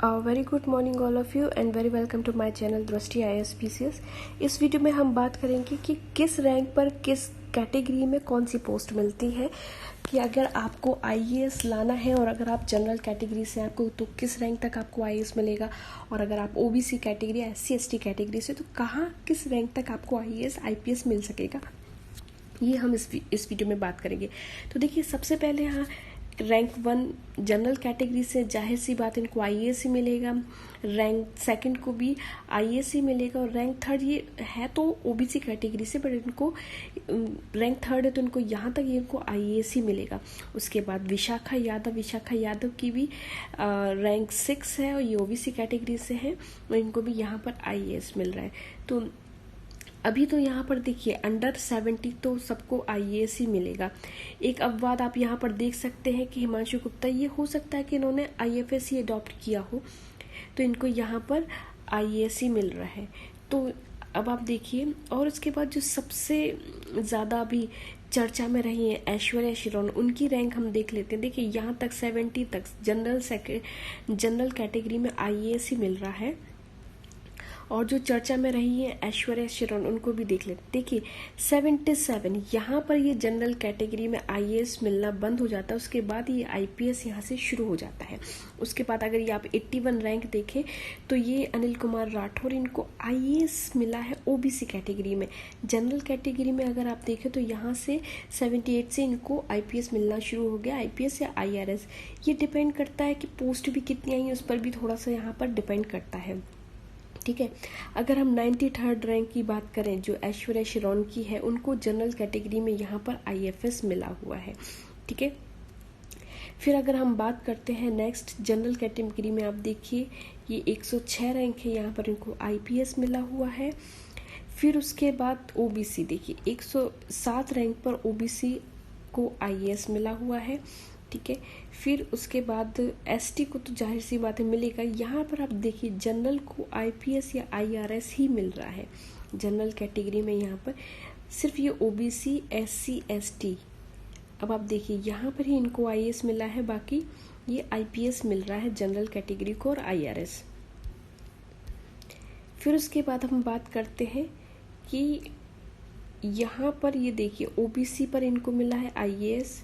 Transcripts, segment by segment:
Very good morning all of you and very welcome to my channel Drishti IAS-PCS। इस video में हम बात करेंगे कि किस रैंक पर किस कैटेगरी में कौन सी पोस्ट मिलती है, कि अगर आपको IAS लाना है और अगर आप जनरल कैटेगरी से आपको तो किस रैंक तक आपको IAS मिलेगा, और अगर आप OBC कैटेगरी SC/ST कैटेगरी से तो कहाँ किस रैंक तक आपको IAS IPS मिल सकेगा, ये हम इस वीडियो में बात करेंगे। तो देखिए, सबसे पहले यहाँ रैंक 1 जनरल कैटेगरी से जाहिर सी बात इनको IAS ही मिलेगा, रैंक सेकंड को भी IAS ही मिलेगा, और रैंक थर्ड ये है तो OBC कैटेगरी से, बट इनको रैंक थर्ड है तो इनको यहाँ तक ये इनको IAS ही मिलेगा। उसके बाद विशाखा यादव की भी रैंक 6 है और ये OBC कैटेगरी से है और इनको भी यहाँ पर IAS मिल रहा है। तो अभी तो यहाँ पर देखिए अंडर 70 तो सबको IAS ही मिलेगा। एक अपवाद आप यहाँ पर देख सकते हैं कि हिमांशु गुप्ता, ये हो सकता है कि इन्होंने IFS ही अडॉप्ट किया हो तो इनको यहाँ पर IAS ही मिल रहा है। तो अब आप देखिए, और उसके बाद जो सबसे ज़्यादा अभी चर्चा में रही है ऐश्वर्या शिरोन, उनकी रैंक हम देख लेते हैं। देखिए यहाँ तक 70 तक जनरल कैटेगरी में IAS ही मिल रहा है, और जो चर्चा में रही है ऐश्वर्या शिरोन उनको भी देख लेते। देखिए 77 यहाँ पर ये जनरल कैटेगरी में IAS मिलना बंद हो जाता है, उसके बाद ये IPS यहाँ से शुरू हो जाता है। उसके बाद अगर ये आप 81 रैंक देखें तो ये अनिल कुमार राठौर, इनको IAS मिला है OBC कैटेगरी में। जनरल कैटेगरी में अगर आप देखें तो यहाँ से 78 से इनको IPS मिलना शुरू हो गया, IPS या IRS। ये डिपेंड करता है कि पोस्ट भी कितनी आई है, उस पर भी थोड़ा सा यहाँ पर डिपेंड करता है। ठीक है, अगर हम 93rd रैंक की बात करें जो ऐश्वर्या शिरोन की है, उनको जनरल कैटेगरी में यहाँ पर IFS मिला हुआ है। ठीक है, फिर अगर हम बात करते हैं नेक्स्ट जनरल कैटेगरी में, आप देखिए ये 106 रैंक है, यहाँ पर इनको IPS मिला हुआ है। फिर उसके बाद OBC देखिए 107 रैंक पर OBC को IAS मिला हुआ है। ठीक है, फिर उसके बाद ST को तो जाहिर सी बात है मिलेगा। यहाँ पर आप देखिए जनरल को IPS या IRS ही मिल रहा है जनरल कैटेगरी में, यहाँ पर सिर्फ ये OBC SC ST। अब आप देखिए यहाँ पर ही इनको IAS मिला है, बाकी ये IPS मिल रहा है जनरल कैटेगरी को और IRS। फिर उसके बाद हम बात करते हैं कि यहाँ पर ये देखिए OBC पर इनको मिला है IAS।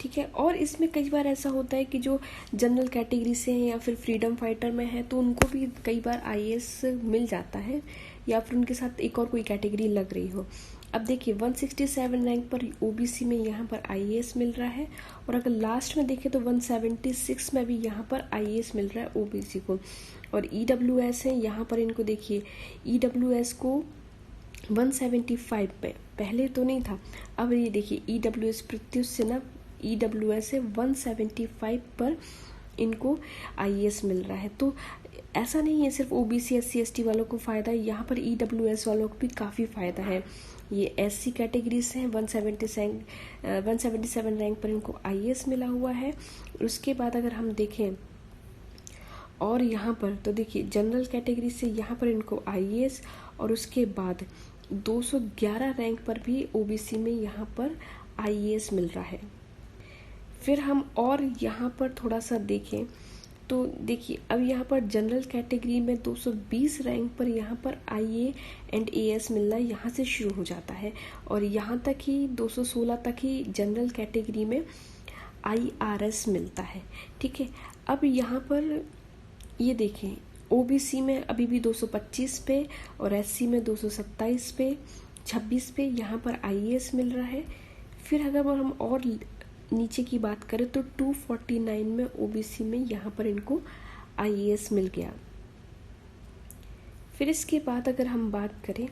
ठीक है, और इसमें कई बार ऐसा होता है कि जो जनरल कैटेगरी से हैं या फिर फ्रीडम फाइटर में है तो उनको भी कई बार IAS मिल जाता है, या फिर उनके साथ एक और कोई कैटेगरी लग रही हो। अब देखिए 167 रैंक पर OBC में यहाँ पर IAS मिल रहा है, और अगर लास्ट में देखें तो 176 में भी यहाँ पर IAS मिल रहा है OBC को। और EWS है, यहाँ पर इनको देखिए EWS को 175 पे पहले तो नहीं था, अब ये देखिए EWS प्रत्युष से ना EWS से 175 पर इनको IAS मिल रहा है। तो ऐसा नहीं है सिर्फ OBC SC ST वालों को फ़ायदा है, यहाँ पर EWS वालों को भी काफ़ी फ़ायदा है। ये SC कैटेगरी से हैं, 177 रैंक पर इनको IAS मिला हुआ है। उसके बाद अगर हम देखें और यहाँ पर तो देखिए जनरल कैटेगरी से यहाँ पर इनको IAS, और उसके बाद 211 रैंक पर भी OBC में यहाँ पर IAS मिल रहा है। फिर हम और यहाँ पर थोड़ा सा देखें तो देखिए अब यहाँ पर जनरल कैटेगरी में 220 रैंक पर यहाँ पर IA एंड AS मिलना यहाँ से शुरू हो जाता है, और यहाँ तक ही 216 तक ही जनरल कैटेगरी में IRS मिलता है। ठीक है, अब यहाँ पर ये देखें OBC में अभी भी 225 पे और SC में 227 पे 26 पे यहाँ पर IAS मिल रहा है। फिर अगर हम और नीचे की बात करें तो 249 में OBC में यहाँ पर इनको IAS मिल गया। फिर इसके बाद अगर हम बात करें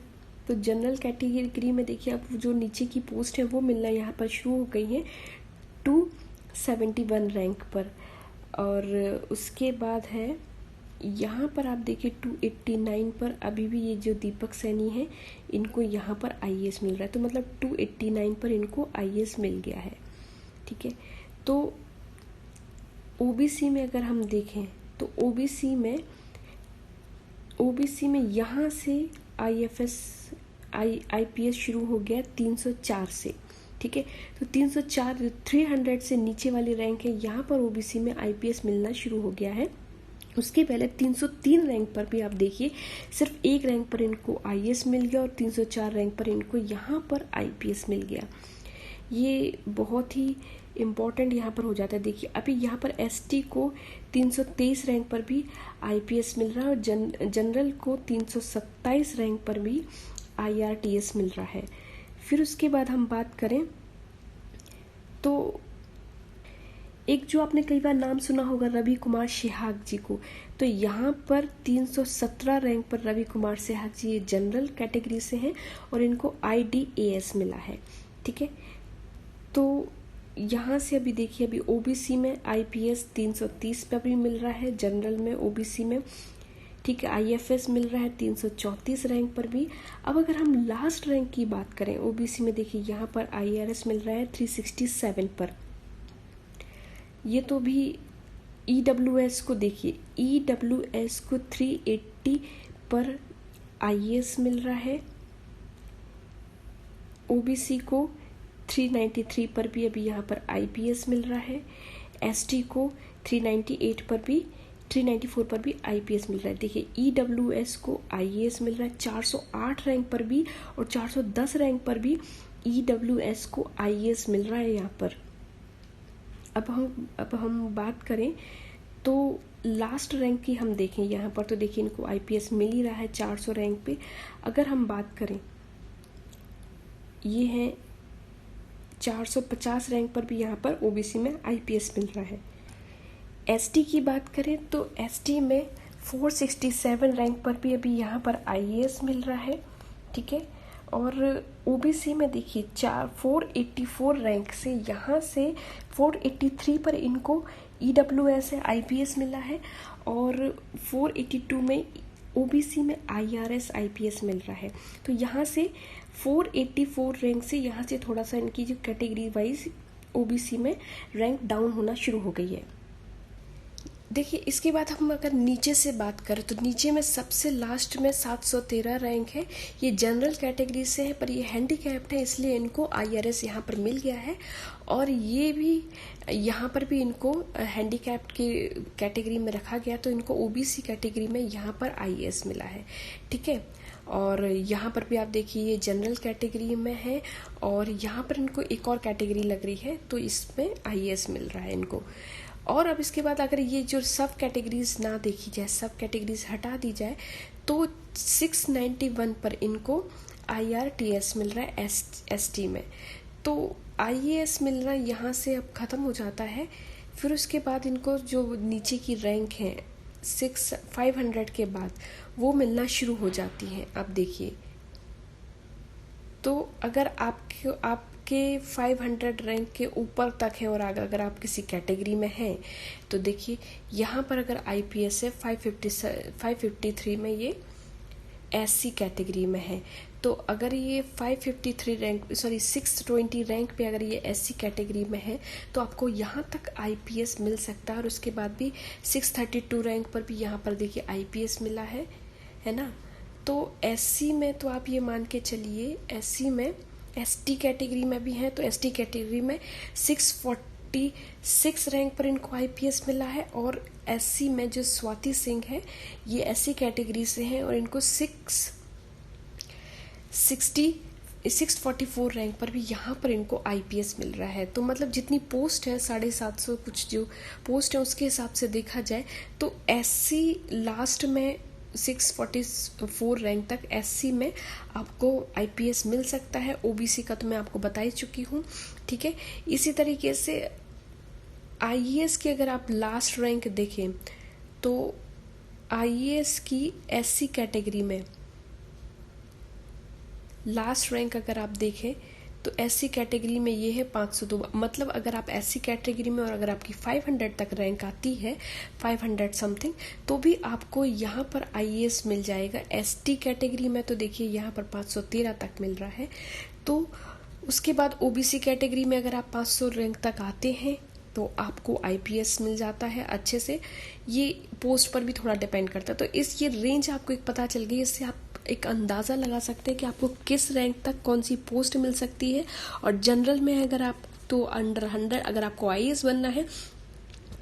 तो जनरल कैटेगरी में देखिए अब जो नीचे की पोस्ट है वो मिलना यहाँ पर शुरू हो गई है 271 रैंक पर, और उसके बाद है यहाँ पर आप देखिए 289 पर अभी भी ये जो दीपक सैनी है इनको यहाँ पर IAS मिल रहा है, तो मतलब 289 पर इनको IAS मिल गया है। ठीक है, तो OBC में अगर हम देखें तो OBC में यहाँ से IPS शुरू हो गया 304 से। ठीक है, तो 304 300 से नीचे वाली रैंक है, यहाँ पर OBC में IPS मिलना शुरू हो गया है उसके पहले 303 रैंक पर भी आप देखिए सिर्फ एक रैंक पर इनको आईएएस मिल गया और 304 रैंक पर इनको यहाँ पर आईपीएस मिल गया। ये बहुत ही इम्पॉर्टेंट यहाँ पर हो जाता है। देखिए अभी यहाँ पर एसटी को 323 रैंक पर भी आईपीएस मिल रहा है और जनरल को 327 रैंक पर भी आईआरटीएस मिल रहा है। फिर उसके बाद हम बात करें तो एक जो आपने कई बार नाम सुना होगा रवि कुमार सिहाग जी को, तो यहाँ पर 317 रैंक पर रवि कुमार सिहाग जी ये जनरल कैटेगरी से हैं और इनको आईडीएएस मिला है। ठीक है, तो यहाँ से अभी देखिए अभी ओबीसी में आईपीएस 330 पर भी मिल रहा है, जनरल में ओबीसी में। ठीक है, आईएफएस मिल रहा है 334 रैंक पर भी। अब अगर हम लास्ट रैंक की बात करें ओबीसी में, देखिए यहाँ पर आईआरएस मिल रहा है 367 पर। ये तो भी ईडब्ल्यूएस को देखिए, ईडब्ल्यूएस को 380 पर आईएएस मिल रहा है, ओबीसी को 393 पर भी अभी यहाँ पर आईपीएस मिल रहा है, एसटी को 398 पर भी 394 पर भी आईपीएस मिल रहा है। देखिए ईडब्ल्यूएस को आईएएस मिल रहा है 408 रैंक पर भी और 410 रैंक पर भी ईडब्ल्यूएस को आईएएस मिल रहा है यहाँ पर। अब हम बात करें तो लास्ट रैंक की हम देखें यहाँ पर, तो देखिए इनको आईपीएस मिल ही रहा है 400 रैंक पे। अगर हम बात करें ये है 450 रैंक पर भी यहाँ पर ओबीसी में आईपीएस मिल रहा है। एसटी की बात करें तो एसटी में 467 रैंक पर भी अभी यहाँ पर आईएएस मिल रहा है। ठीक है, और ओबीसी में देखिए 484 रैंक से यहाँ से 483 पर इनको ईडब्ल्यूएस है आईपीएस मिला है और 482 में ओबीसी में आईआरएस आईपीएस मिल रहा है। तो यहाँ से 484 रैंक से यहाँ से थोड़ा सा इनकी जो कैटेगरी वाइज ओबीसी में रैंक डाउन होना शुरू हो गई है। देखिए इसके बाद हम अगर नीचे से बात करें तो नीचे में सबसे लास्ट में 713 रैंक है, ये जनरल कैटेगरी से है पर ये हैंडीकैप्ड है इसलिए इनको आईआरएस यहाँ पर मिल गया है और ये भी यहाँ पर भी इनको हैंडीकैप्ड की कैटेगरी में रखा गया तो इनको ओबीसी कैटेगरी में यहाँ पर आईएएस मिला है। ठीक है, और यहाँ पर भी आप देखिए ये जनरल कैटेगरी में है और यहाँ पर इनको एक और कैटेगरी लग रही है तो इसमें आईएएस मिल रहा है इनको। और अब इसके बाद अगर ये जो सब कैटेगरीज ना देखी जाए, सब कैटेगरीज हटा दी जाए तो 691 पर इनको आईआरटीएस मिल रहा है एसटी में। तो आईएएस मिल रहा है यहाँ से अब ख़त्म हो जाता है। फिर उसके बाद इनको जो नीचे की रैंक है 500 के बाद वो मिलना शुरू हो जाती हैं। अब देखिए तो अगर आपके 500 रैंक के ऊपर तक है और अगर आप किसी कैटेगरी में हैं तो देखिए यहाँ पर अगर आईपीएस है 553 में ये एससी कैटेगरी में है तो अगर ये 620 रैंक पे अगर ये एससी कैटेगरी में है तो आपको यहाँ तक आईपीएस मिल सकता है और उसके बाद भी 632 रैंक पर भी यहाँ पर देखिए आईपीएस मिला है ना। तो एससी में तो आप ये मान के चलिए, एससी में एसटी कैटेगरी में भी है तो एसटी कैटेगरी में 646 रैंक पर इनको आईपीएस मिला है और एससी में जो स्वाति सिंह है ये एससी कैटेगरी से हैं और इनको 644 रैंक पर भी यहाँ पर इनको आईपीएस मिल रहा है। तो मतलब जितनी पोस्ट है 750 कुछ जो पोस्ट है उसके हिसाब से देखा जाए तो एससी लास्ट में 644 रैंक तक एससी में आपको आईपीएस मिल सकता है। ओबीसी का तो मैं आपको बता ही चुकी हूँ। ठीक है, इसी तरीके से आईएएस की अगर आप लास्ट रैंक देखें तो आईएएस की एससी कैटेगरी में लास्ट रैंक अगर आप देखें तो एससी कैटेगरी में ये है 502। मतलब अगर आप एससी कैटेगरी में और अगर आपकी 500 तक रैंक आती है 500 समथिंग तो भी आपको यहाँ पर आईएएस मिल जाएगा। एसटी कैटेगरी में तो देखिए यहाँ पर 513 तक मिल रहा है। तो उसके बाद ओबीसी कैटेगरी में अगर आप 500 रैंक तक आते हैं तो आपको आईपीएस मिल जाता है अच्छे से। ये पोस्ट पर भी थोड़ा डिपेंड करता है। तो ये रेंज आपको एक पता चल गई, इससे आप एक अंदाज़ा लगा सकते हैं कि आपको किस रैंक तक कौन सी पोस्ट मिल सकती है। और जनरल में अगर आप तो अंडर 100 अगर आपको आईएएस बनना है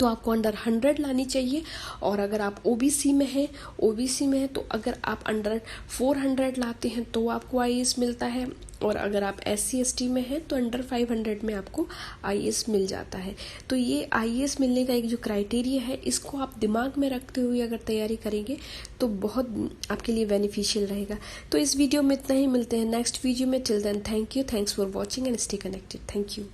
तो आपको अंडर 100 लानी चाहिए। और अगर आप ओबीसी में हैं तो अगर आप अंडर 400 लाते हैं तो आपको आईएएस मिलता है। और अगर आप SC ST में हैं तो अंडर 500 में आपको आईएएस मिल जाता है। तो ये आईएएस मिलने का एक जो क्राइटेरिया है, इसको आप दिमाग में रखते हुए अगर तैयारी करेंगे तो बहुत आपके लिए बेनिफिशियल रहेगा। तो इस वीडियो में इतना ही, मिलते हैं नेक्स्ट वीडियो में। Till then thank you, thanks for watching and stay connected. Thank you.